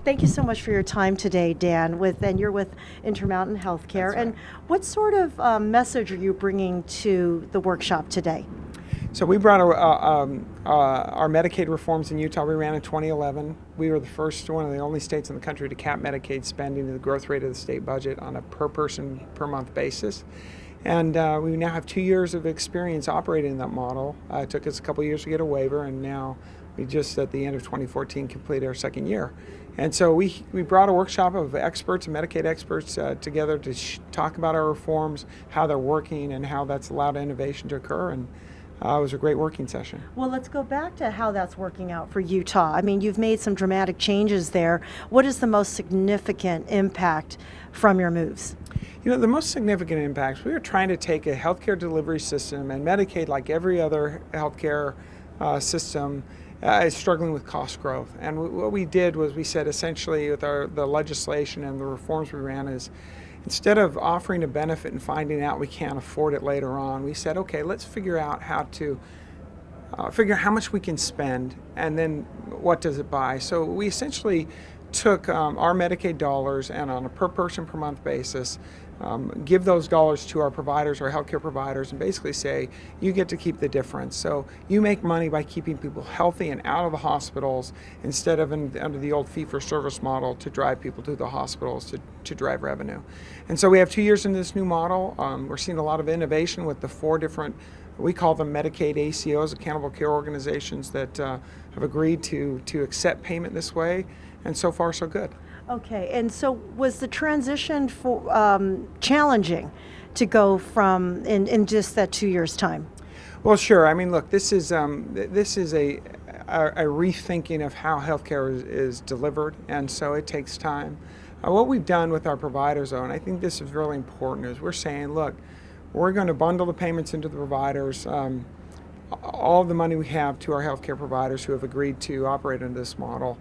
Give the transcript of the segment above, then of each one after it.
Thank you so much for your time today, Dan. And you're with Intermountain Healthcare. That's right. And what sort of message are you bringing to the workshop today? So we brought our Medicaid reforms in Utah. We ran in 2011. We were the first, one of the only states in the country to cap Medicaid spending to the growth rate of the state budget on a per person per month basis. And we now have 2 years of experience operating that model. It took us a couple years to get a waiver, and now we just at the end of 2014 completed our second year. And so we brought a workshop of experts and Medicaid experts together to talk about our reforms, how they're working, and how that's allowed innovation to occur. And it was a great working session. Well, let's go back to how that's working out for Utah. I mean, you've made some dramatic changes there. What is the most significant impact from your moves? You know, the most significant impacts, we were trying to take a healthcare delivery system, and Medicaid, like every other healthcare system, is struggling with cost growth. And what we did was we said essentially with the legislation and the reforms we ran is, instead of offering a benefit and finding out we can't afford it later on, we said, okay, let's figure out how to figure out how much we can spend and then what does it buy. So we essentially took our Medicaid dollars and on a per person per month basis, give those dollars to our providers, our healthcare providers, and basically say, you get to keep the difference. So you make money by keeping people healthy and out of the hospitals instead of under the old fee-for-service model to drive people to the hospitals to drive revenue. And so we have 2 years into this new model. We're seeing a lot of innovation with the 4 different, we call them Medicaid ACOs, accountable care organizations, that have agreed to accept payment this way. And so far, so good. Okay, and so was the transition challenging to go from in just that 2 years' time? Well, sure. I mean, look, this is a rethinking of how healthcare is delivered, and so it takes time. What we've done with our providers, though, and I think this is really important, is we're saying, look, we're going to bundle the payments into the providers, all the money we have to our healthcare providers who have agreed to operate under this model.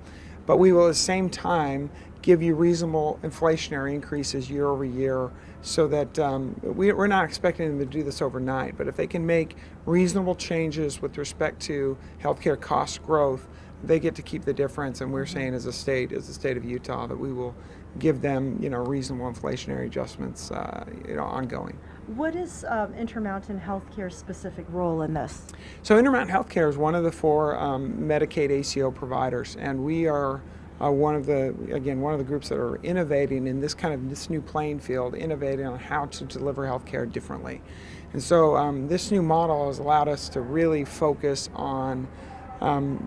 But we will at the same time give you reasonable inflationary increases year over year so that we're not expecting them to do this overnight. But if they can make reasonable changes with respect to healthcare cost growth, they get to keep the difference. And we're saying as the state of Utah, that we will give them, reasonable inflationary adjustments, ongoing. What is Intermountain Healthcare's specific role in this? So Intermountain Healthcare is one of the 4 Medicaid ACO providers, and we are one of the groups that are innovating in this new playing field, innovating on how to deliver healthcare differently. And so this new model has allowed us to really focus on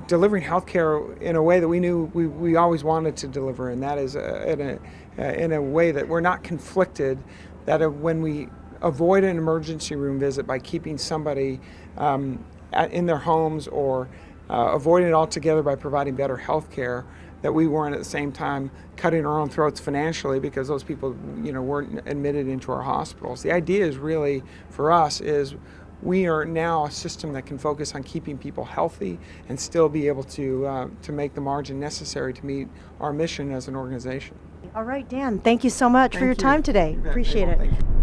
delivering healthcare in a way that we knew we always wanted to deliver, and that is in a way that we're not conflicted, that when we avoid an emergency room visit by keeping somebody in their homes or avoiding it altogether by providing better health care, that we weren't at the same time cutting our own throats financially because those people weren't admitted into our hospitals. The idea is really, for us, is we are now a system that can focus on keeping people healthy and still be able to make the margin necessary to meet our mission as an organization. All right, Dan, thank you so much for your time today. You bet. Appreciate Hey, well, it. thank you.